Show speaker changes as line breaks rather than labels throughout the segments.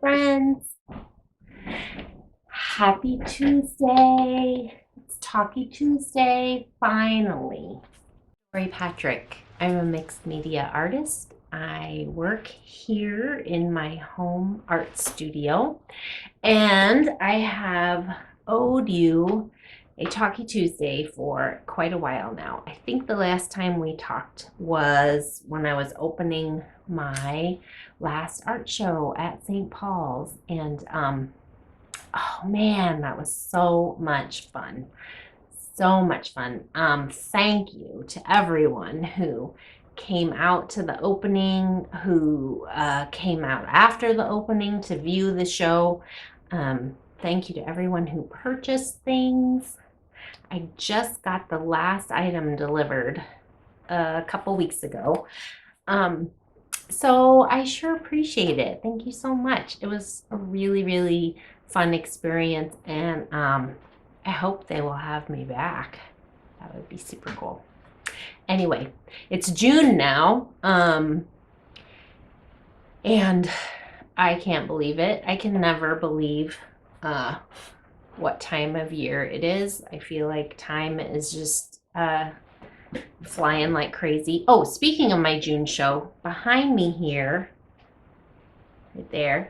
friends. Happy Tuesday. It's Talkie Tuesday, finally. Dori Patrick. I'm a mixed media artist. I work here in my home art studio, and I have owed you a Talkie Tuesday for quite a while now. I think the last time we talked was when I was opening my last art show at St. Paul's, and oh man, that was so much fun. So much fun. Thank you to everyone who came out to the opening, who came out after the opening to view the show. Thank you to everyone who purchased things. I just got the last item delivered a couple weeks ago. So I sure appreciate it. Thank you so much. It was a really, really fun experience, and I hope they will have me back. That would be super cool. Anyway, it's June now, and I can't believe it. I can never believe what time of year it is. I feel like time is just flying like crazy. Oh, speaking of my June show, behind me here, right there,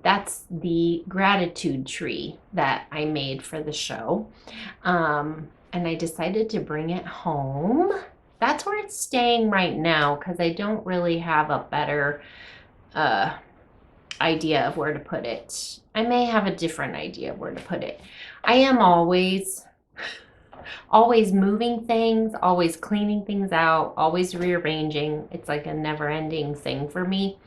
that's the gratitude tree that I made for the show. And I decided to bring it home. That's where it's staying right now because I don't really have a better idea of where to put it. I may have a different idea of where to put it. I am always moving things, always cleaning things out, always rearranging. It's like a never-ending thing for me.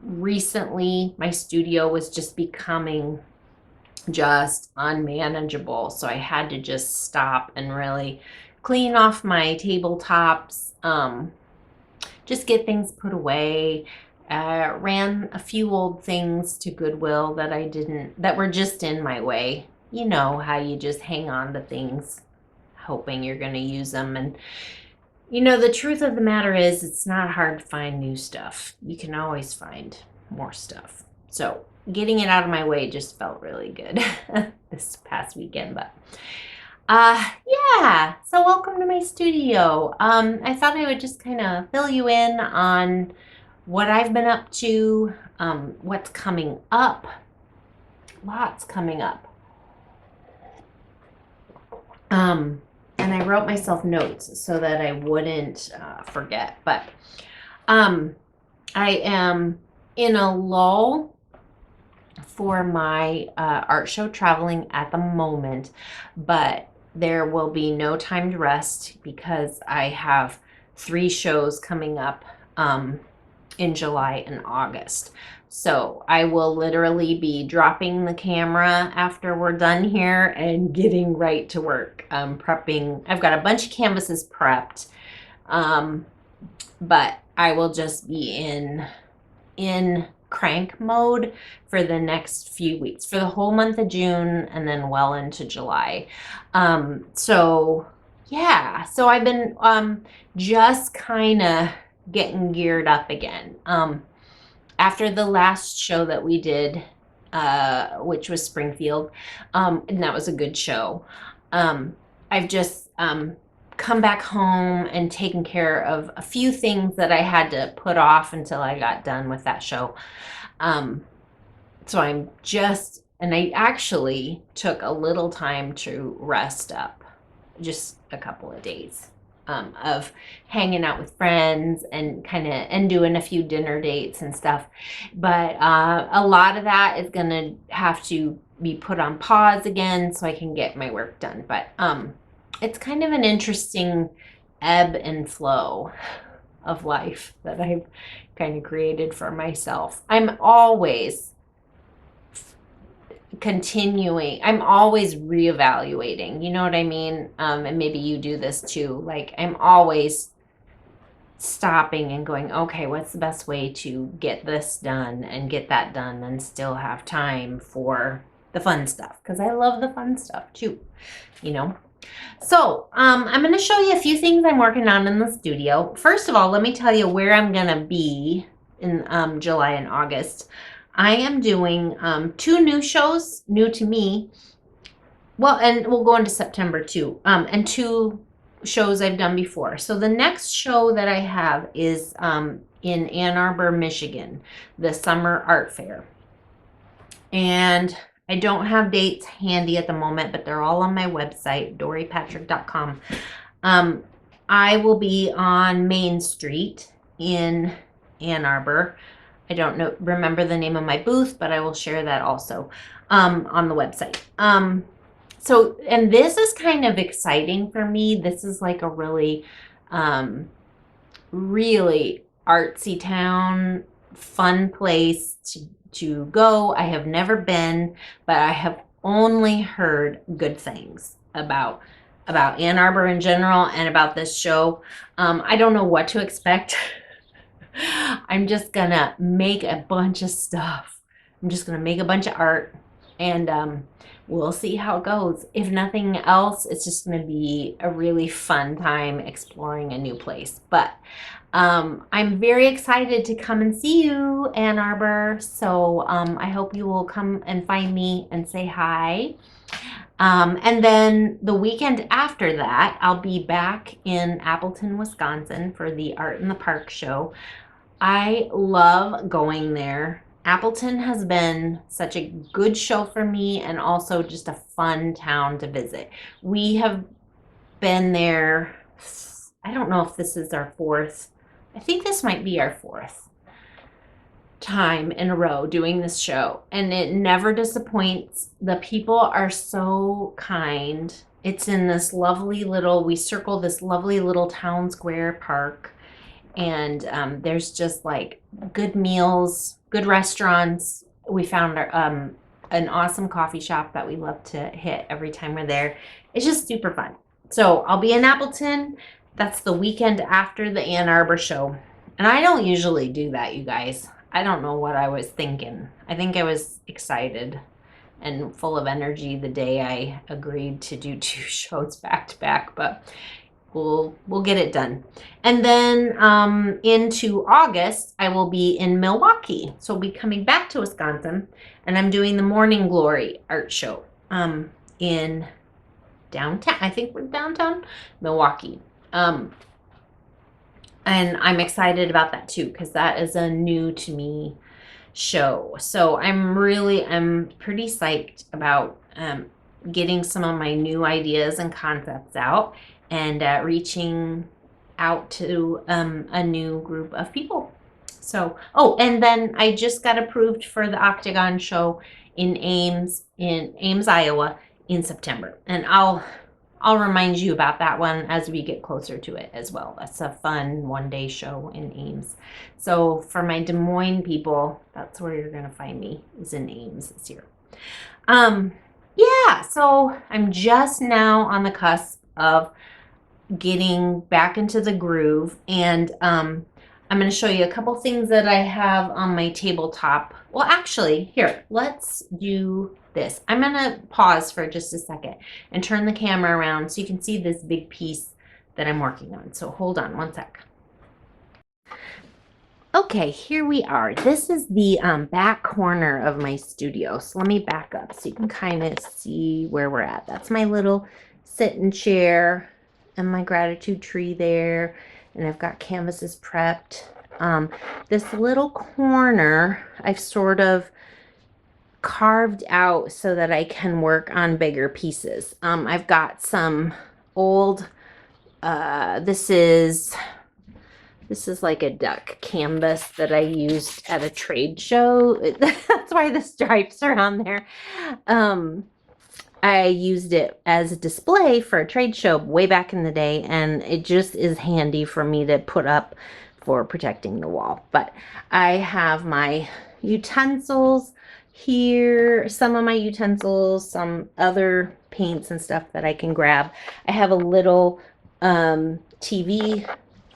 Recently, my studio was just becoming just unmanageable, so I had to just stop and really clean off my tabletops, just get things put away. Ran a few old things to Goodwill that were just in my way. You know how you just hang on to things hoping you're going to use them. And you know, the truth of the matter is it's not hard to find new stuff. You can always find more stuff. So getting it out of my way just felt really good this past weekend. But yeah, so welcome to my studio. I thought I would just kind of fill you in on what I've been up to, what's coming up. Lots coming up. And I wrote myself notes so that I wouldn't forget. But I am in a lull for my art show traveling at the moment, but there will be no time to rest because I have 3 shows coming up in July and August. So I will literally be dropping the camera after we're done here and getting right to work. Prepping. I've got a bunch of canvases prepped, but I will just be in crank mode for the next few weeks, for the whole month of June and then well into July. So yeah, so I've been just kind of getting geared up again. After the last show that we did, which was Springfield, and that was a good show, I've just come back home and taken care of a few things that I had to put off until I got done with that show. So and I actually took a little time to rest up, just a couple of days. Of hanging out with friends and doing a few dinner dates and stuff. But a lot of that is going to have to be put on pause again so I can get my work done. But it's kind of an interesting ebb and flow of life that I've kind of created for myself. I'm always continuing. I'm always reevaluating. You know what I mean? And maybe you do this too. Like I'm always stopping and going, okay, what's the best way to get this done and get that done and still have time for the fun stuff? Because I love the fun stuff too, you know? So I'm going to show you a few things I'm working on in the studio. First of all, let me tell you where I'm going to be in July and August. I am doing 2 new shows, new to me. Well, and we'll go into September too. And 2 shows I've done before. So the next show that I have is in Ann Arbor, Michigan, the Summer Art Fair. And I don't have dates handy at the moment, but they're all on my website, doripatrick.com. I will be on Main Street in Ann Arbor. I don't remember the name of my booth, but I will share that also on the website. So, and this is kind of exciting for me. This is like a really, really artsy town, fun place to go. I have never been, but I have only heard good things about Ann Arbor in general and about this show. I don't know what to expect. I'm just gonna make a bunch of stuff. I'm just gonna make a bunch of art, and we'll see how it goes. If nothing else, it's just gonna be a really fun time exploring a new place. But I'm very excited to come and see you, Ann Arbor. So I hope you will come and find me and say hi. And then the weekend after that, I'll be back in Appleton, Wisconsin for the Art in the Park show. I love going there. Appleton has been such a good show for me and also just a fun town to visit. We have been there, I don't know if this is our 4th, I think this might be our 4th time in a row doing this show, and it never disappoints. The people are so kind. It's in this lovely little, we circle this lovely little town square park, and there's just like good meals, good restaurants. We found an awesome coffee shop that we love to hit every time we're there. It's just super fun. So I'll be in Appleton. That's the weekend after the Ann Arbor show. And I don't usually do that, you guys. I don't know what I was thinking. I think I was excited and full of energy the day I agreed to do 2 shows back to back, but we'll get it done. And then into August, I will be in Milwaukee. So I'll be coming back to Wisconsin, and I'm doing the Morning Glory art show in downtown. I think we're downtown Milwaukee. And I'm excited about that too, because that is a new to me show. So I'm pretty psyched about getting some of my new ideas and concepts out and reaching out to a new group of people. So, oh, and then I just got approved for the Octagon show in Ames, Iowa in September. And I'll remind you about that one as we get closer to it as well. That's a fun one-day show in Ames. So for my Des Moines people, that's where you're going to find me, is in Ames this year. Yeah, so I'm just now on the cusp of getting back into the groove, and I'm going to show you a couple things that I have on my tabletop. Well, actually, here, let's do this. I'm going to pause for just a second and turn the camera around so you can see this big piece that I'm working on. So hold on one sec. Okay, here we are. This is the back corner of my studio. So let me back up so you can kind of see where we're at. That's my little sit-in chair and my gratitude tree there. And I've got canvases prepped. This little corner I've sort of carved out so that I can work on bigger pieces. I've got some old, this is like a duck canvas that I used at a trade show. That's why the stripes are on there. I used it as a display for a trade show way back in the day, and it just is handy for me to put up for protecting the wall. But I have my utensils here, some of my utensils, some other paints and stuff that I can grab. I have a little TV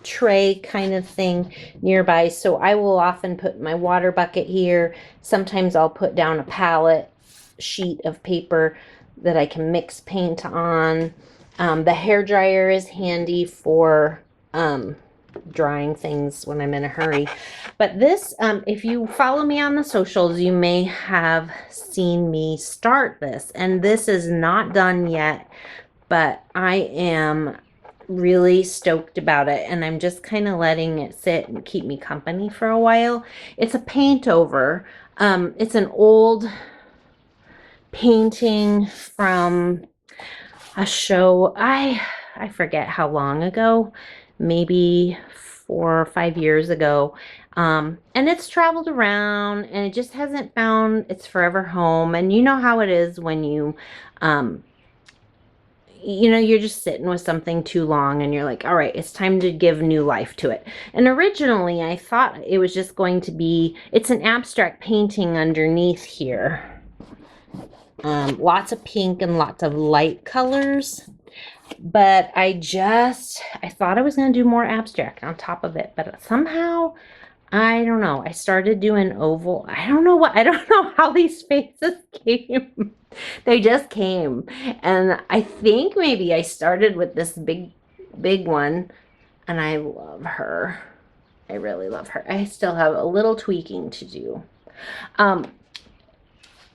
tray kind of thing nearby, so I will often put my water bucket here. Sometimes I'll put down a palette sheet of paper that I can mix paint on. The hair dryer is handy for drying things when I'm in a hurry. But this, if you follow me on the socials, you may have seen me start this. And this is not done yet, but I am really stoked about it. And I'm just kind of letting it sit and keep me company for a while. It's a paint over. It's an old painting from a show. I forget how long ago, maybe 4 or 5 years ago. And it's traveled around and it just hasn't found its forever home. And you know how it is when you're just sitting with something too long and you're like, all right, it's time to give new life to it. And originally I thought it was just going to be, it's an abstract painting underneath here. Lots of pink and lots of light colors. But I thought I was going to do more abstract on top of it. But somehow, I don't know. I started doing oval. I don't know how these faces came. They just came. And I think maybe I started with this big one. And I love her. I really love her. I still have a little tweaking to do.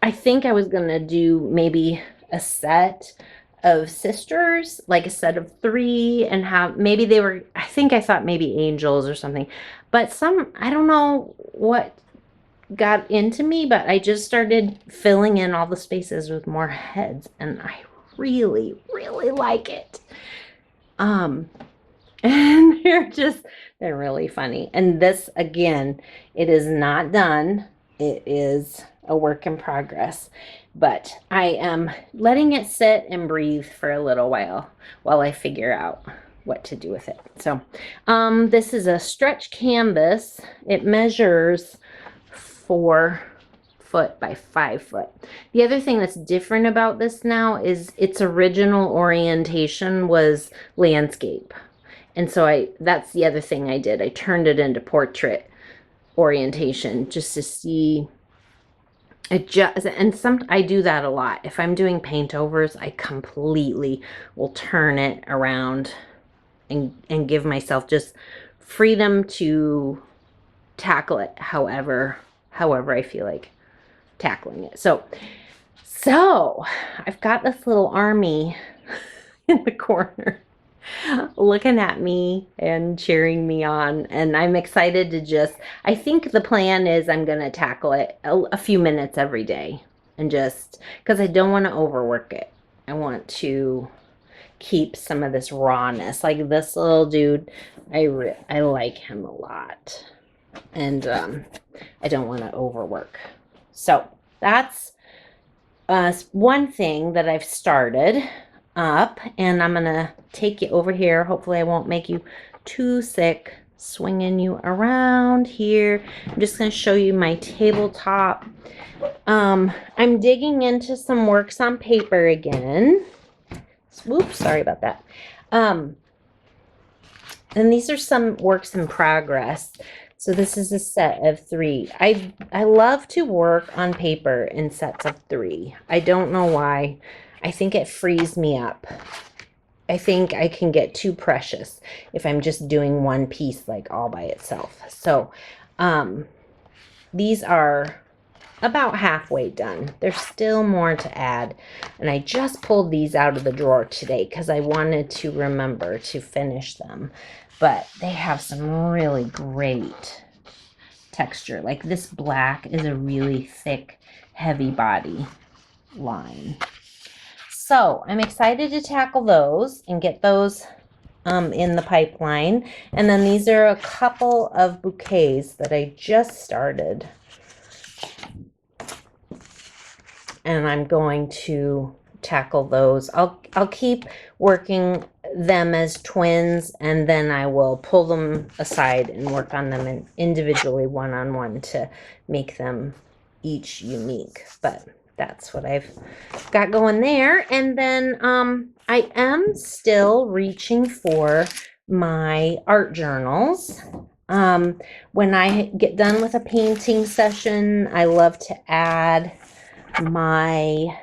I think I was going to do maybe a set of sisters, like a set of 3, and have maybe they were, I thought maybe angels or something. But I don't know what got into me, but I just started filling in all the spaces with more heads, and I really, really like it. And they're really funny. And this, again, it is not done. It is a work in progress, but I am letting it sit and breathe for a little while I figure out what to do with it. So, this is a stretch canvas. It measures 4 foot by 5 foot. The other thing that's different about this now is its original orientation was landscape. And so that's the other thing I did. I turned it into portrait orientation just to see I do that a lot. If I'm doing paint overs, I completely will turn it around and give myself just freedom to tackle it however I feel like tackling it. So I've got this little army in the corner looking at me and cheering me on, and I'm excited to I think the plan is I'm going to tackle it a few minutes every day, and just because I don't want to overwork it. I want to keep some of this rawness. Like this little dude, I like him a lot, and I don't want to overwork. So that's one thing that I've started up, and I'm gonna take you over here. Hopefully I won't make you too sick swinging you around here. I'm just gonna show you my tabletop. I'm digging into some works on paper again. Whoops, sorry about that. And these are some works in progress. So this is a set of 3. I love to work on paper in sets of 3. I don't know why. I think it frees me up. I think I can get too precious if I'm just doing one piece like all by itself. So these are about halfway done. There's still more to add. And I just pulled these out of the drawer today because I wanted to remember to finish them. But they have some really great texture. Like this black is a really thick, heavy body line. So I'm excited to tackle those and get those in the pipeline. And then these are a couple of bouquets that I just started. And I'm going to tackle those. I'll keep working them as twins, and then I will pull them aside and work on them individually one-on-one to make them each unique. But that's what I've got going there. And then I am still reaching for my art journals. When I get done with a painting session, I love to add my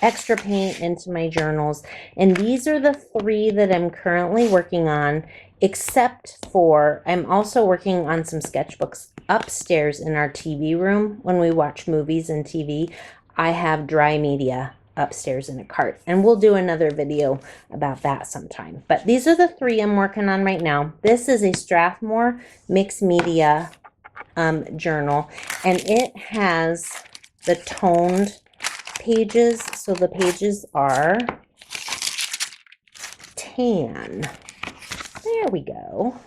extra paint into my journals. And these are the 3 that I'm currently working on except for I'm also working on some sketchbooks upstairs in our TV room. When we watch movies and TV, I have dry media upstairs in a cart, and we'll do another video about that sometime. But these are the three I'm working on right now. This is a Strathmore mixed media journal, and it has the toned pages, so the pages are tan. There we go.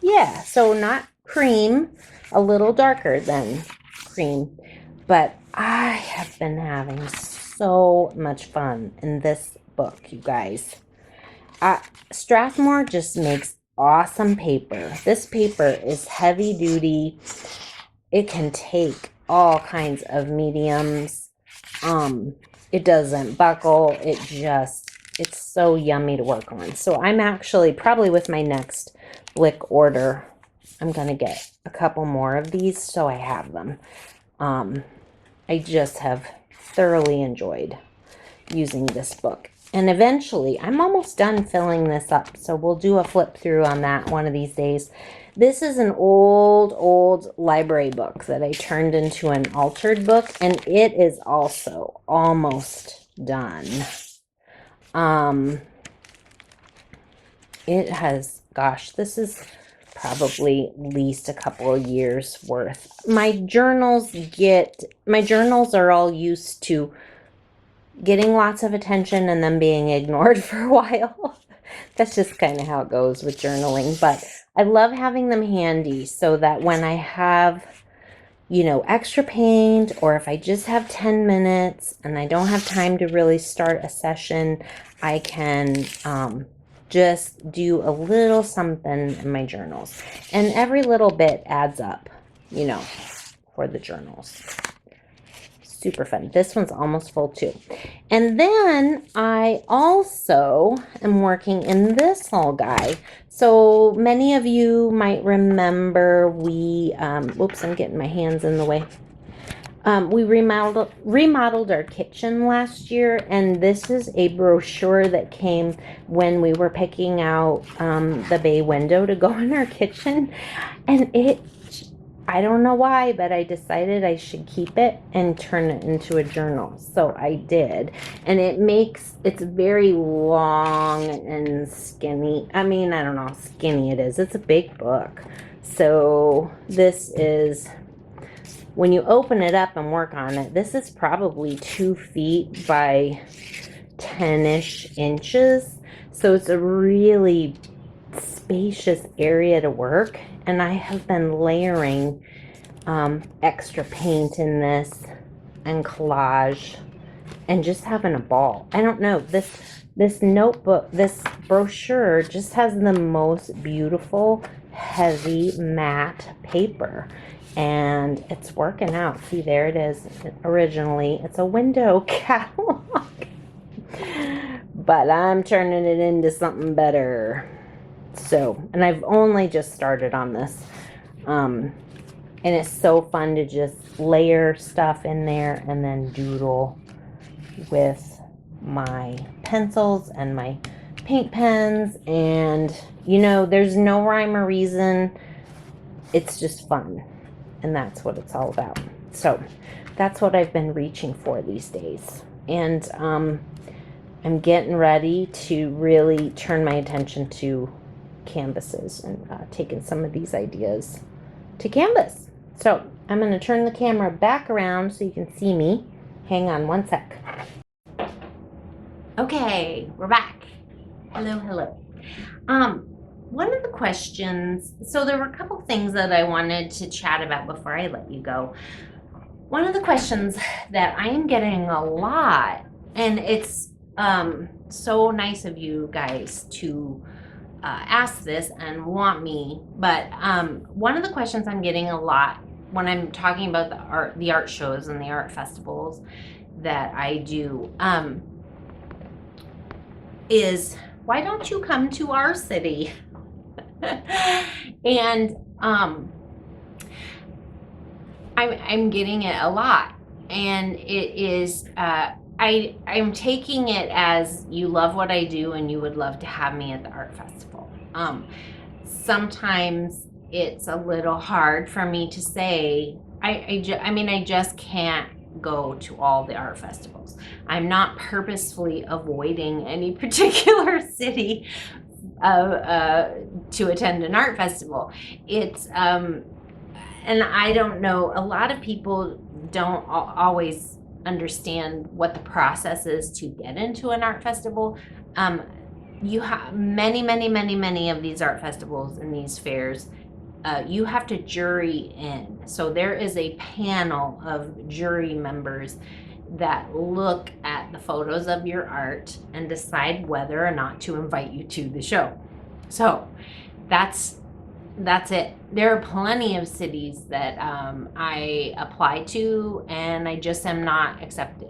Yeah, so not cream, a little darker than cream, but I have been having so much fun in this book, you guys. Strathmore just makes awesome paper. This paper is heavy duty. It can take all kinds of mediums. It doesn't buckle. It's so yummy to work on. So I'm actually probably with my next Blick order, I'm going to get a couple more of these so I have them. I just have thoroughly enjoyed using this book. And eventually, I'm almost done filling this up, so we'll do a flip through on that one of these days. This is an old library book that I turned into an altered book, and it is also almost done. It has, gosh, this is probably at least a couple of years worth. My journals are all used to getting lots of attention and then being ignored for a while. That's just kind of how it goes with journaling. But I love having them handy so that when I have, extra paint, or if I just have 10 minutes and I don't have time to really start a session, I can just do a little something in my journals. And every little bit adds up, for the journals. Super fun. This one's almost full too. And then I also am working in this little guy. So many of you might remember whoops, I'm getting my hands in the way. We remodeled our kitchen last year, and this is a brochure that came when we were picking out the bay window to go in our kitchen. And I don't know why, but I decided I should keep it and turn it into a journal. So I did. And it's very long and skinny. I mean, I don't know how skinny it is. It's a big book. So this is, when you open it up and work on it, this is probably 2 feet by 10-ish inches. So it's a really spacious area to work. And I have been layering extra paint in this and collage and just having a ball. I don't know, this notebook, this brochure just has the most beautiful heavy matte paper, and it's working out. See, there it is. Originally it's a window catalog, but I'm turning it into something better. So, and I've only just started on this. And it's so fun to just layer stuff in there and then doodle with my pencils and my paint pens. And, there's no rhyme or reason. It's just fun. And that's what it's all about. So that's what I've been reaching for these days. And I'm getting ready to really turn my attention to canvases and taking some of these ideas to canvas. So I'm going to turn the camera back around so you can see me. Hang on one sec. Okay, we're back. Hello. One of the questions, so there were a couple things that I wanted to chat about before I let you go. One of the questions that I am getting a lot, and it's so nice of you guys to ask this and want me, but one of the questions I'm getting a lot when I'm talking about the art shows and the art festivals that I do is, why don't you come to our city? And I'm getting it a lot, and it is I'm taking it as, you love what I do and you would love to have me at the art festival. Sometimes it's a little hard for me to say, I mean, I just can't go to all the art festivals. I'm not purposefully avoiding any particular city to attend an art festival. It's and I don't know, a lot of people don't always understand what the process is to get into an art festival. You have many of these art festivals and these fairs. You have to jury in. So there is a panel of jury members that look at the photos of your art and decide whether or not to invite you to the show. So that's it. There are plenty of cities that I apply to and I just am not accepted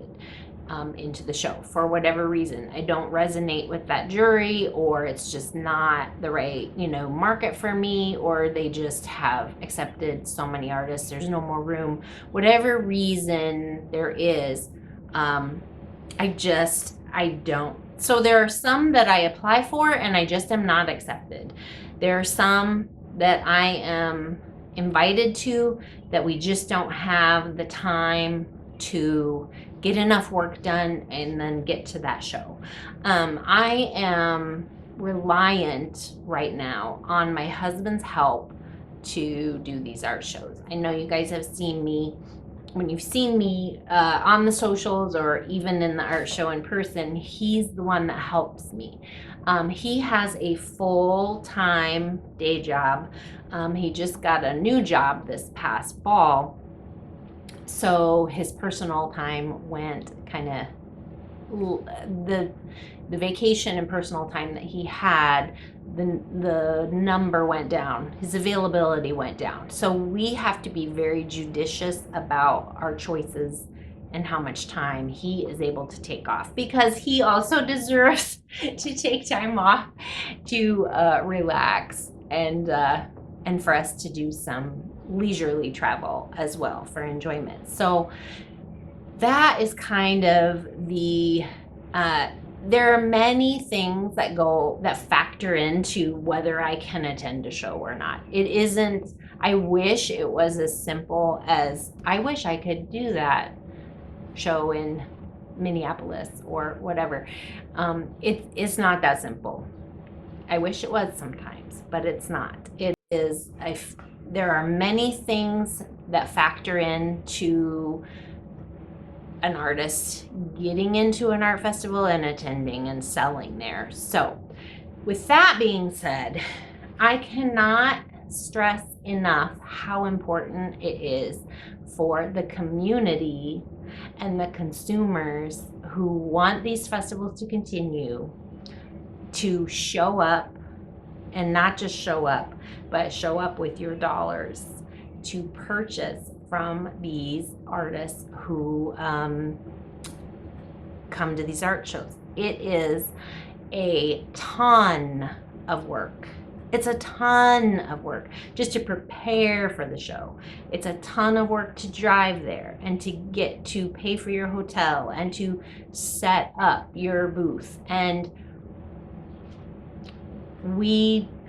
into the show for whatever reason. I don't resonate with that jury, or it's just not the right, market for me, or they just have accepted so many artists, there's no more room. Whatever reason there is, I don't. So there are some that I apply for and I just am not accepted. There are some that I am invited to that we just don't have the time to get enough work done and then get to that show. I am reliant right now on my husband's help to do these art shows. I know you guys have seen me. When you've seen me on the socials or even in the art show in person, he's the one that helps me. He has a full-time day job. He just got a new job this past fall. So his personal time went kind of, the vacation and personal time that he had, the number went down, his availability went down. So we have to be very judicious about our choices and how much time he is able to take off, because he also deserves to take time off to relax and for us to do some leisurely travel as well for enjoyment. So that is kind of the there are many things that factor into whether I can attend a show or not. It isn't, I wish it was as simple as, I wish I could do that show in Minneapolis or whatever. It's not that simple. I wish it was sometimes, but it's not. It is, there are many things that factor into an artist getting into an art festival and attending and selling there. So with that being said, I cannot stress enough how important it is for the community and the consumers who want these festivals to continue to show up, and not just show up, but show up with your dollars to purchase from these artists who come to these art shows. It is a ton of work. It's a ton of work just to prepare for the show. It's a ton of work to drive there and to get to pay for your hotel and to set up your booth. And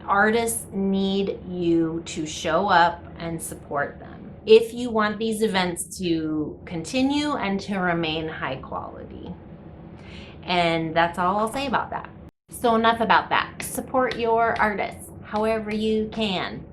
artists need you to show up and support them if you want these events to continue and to remain high quality. And that's all I'll say about that. So enough about that. Support your artists however you can.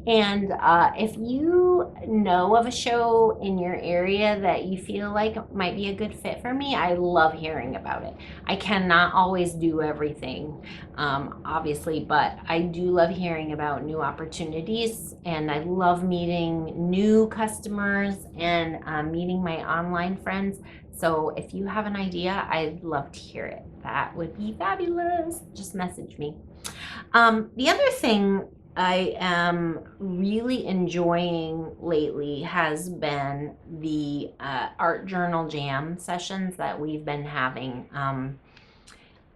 And if you know of a show in your area that you feel like might be a good fit for me, I love hearing about it. I cannot always do everything, obviously, but I do love hearing about new opportunities, and I love meeting new customers and meeting my online friends. So if you have an idea, I'd love to hear it. That would be fabulous. Just message me. The other thing I am really enjoying lately has been the art journal jam sessions that we've been having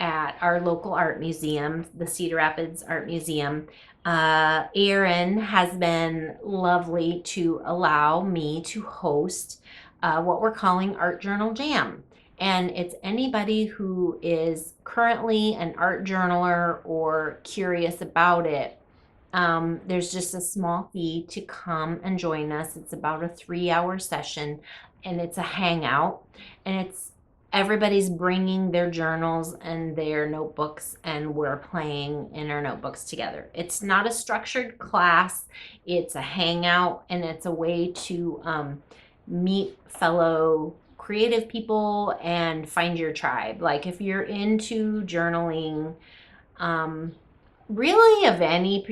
at our local art museum, the Cedar Rapids Art Museum. Erin has been lovely to allow me to host what we're calling Art Journal Jam. And it's anybody who is currently an art journaler or curious about it. There's just a small fee to come and join us. It's about a 3-hour session, and it's a hangout, and it's everybody's bringing their journals and their notebooks, and we're playing in our notebooks together. It's not a structured class, it's a hangout, and it's a way to meet fellow creative people and find your tribe. Like if you're into journaling, really of any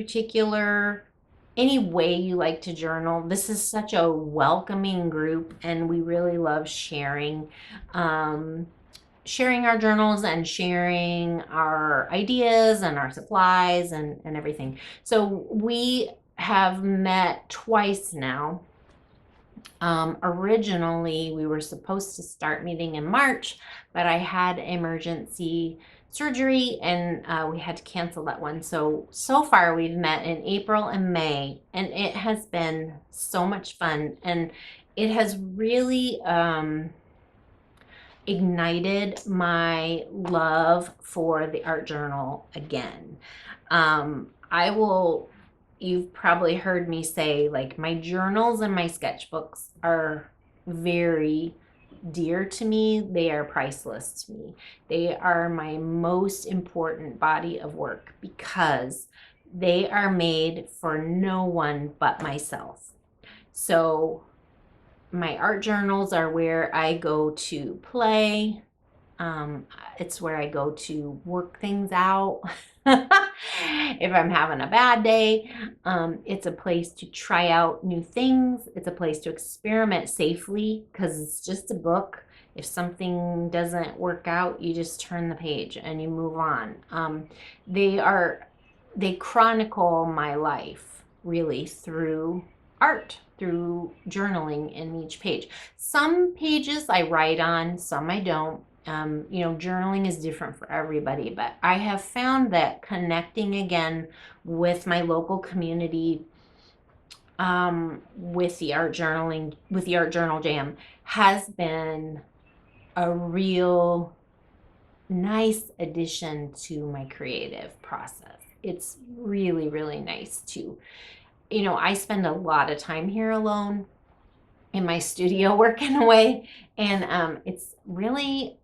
way you like to journal, this is such a welcoming group, and we really love sharing our journals and sharing our ideas and our supplies and everything. So we have met twice now. Originally, we were supposed to start meeting in March, but I had emergency surgery and we had to cancel that one. So far we've met in April and May, and it has been so much fun. And it has really ignited my love for the art journal again. You've probably heard me say, like, my journals and my sketchbooks are very dear to me. They are priceless to me. They are my most important body of work because they are made for no one but myself. So my art journals are where I go to play. It's where I go to work things out. If I'm having a bad day, it's a place to try out new things. It's a place to experiment safely because it's just a book. If something doesn't work out, you just turn the page and you move on. They chronicle my life really through art, through journaling in each page. Some pages I write on, some I don't. Journaling is different for everybody, but I have found that connecting again with my local community, with the art journal jam, has been a real nice addition to my creative process. It's really, really nice to, I spend a lot of time here alone in my studio working away, and it's really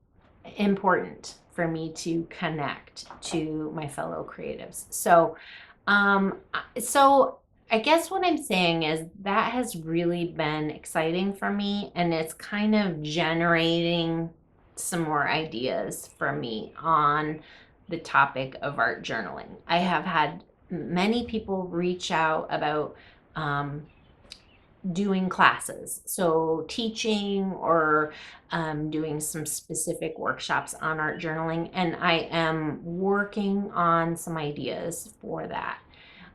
important for me to connect to my fellow creatives. So I guess what I'm saying is that has really been exciting for me, and it's kind of generating some more ideas for me on the topic of art journaling. I have had many people reach out about doing classes, so teaching or doing some specific workshops on art journaling, and I am working on some ideas for that.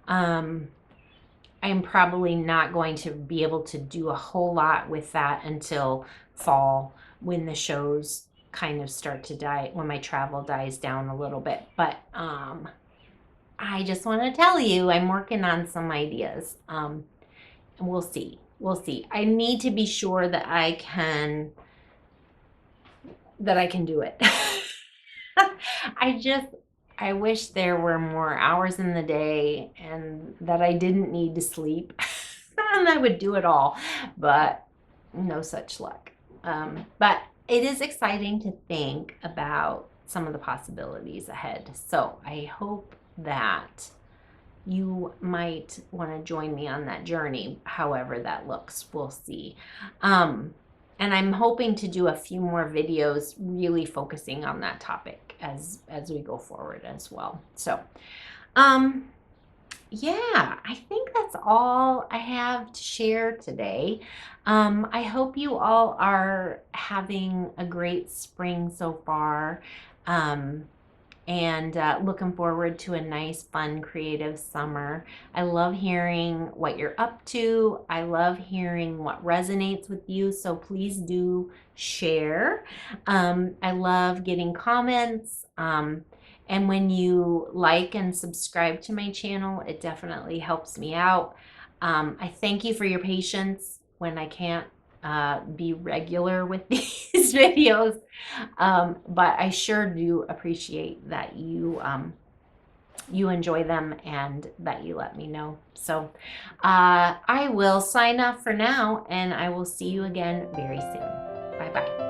I'm probably not going to be able to do a whole lot with that until fall, when the shows kind of start to die, when my travel dies down a little bit. But I just want to tell you, I'm working on some ideas. And we'll see. I need to be sure that I can do it. I wish there were more hours in the day and that I didn't need to sleep. And I would do it all, but no such luck. But it is exciting to think about some of the possibilities ahead. So I hope that you might want to join me on that journey, however that looks. We'll see. And I'm hoping to do a few more videos really focusing on that topic as we go forward as well. So, yeah, I think that's all I have to share today. I hope you all are having a great spring so far. And looking forward to a nice, fun, creative summer. I love hearing what you're up to. I love hearing what resonates with you, so please do share. I love getting comments. And when you like and subscribe to my channel, it definitely helps me out. I thank you for your patience when I can't be regular with these videos. But I sure do appreciate that you enjoy them and that you let me know. So I will sign off for now, and I will see you again very soon. Bye bye.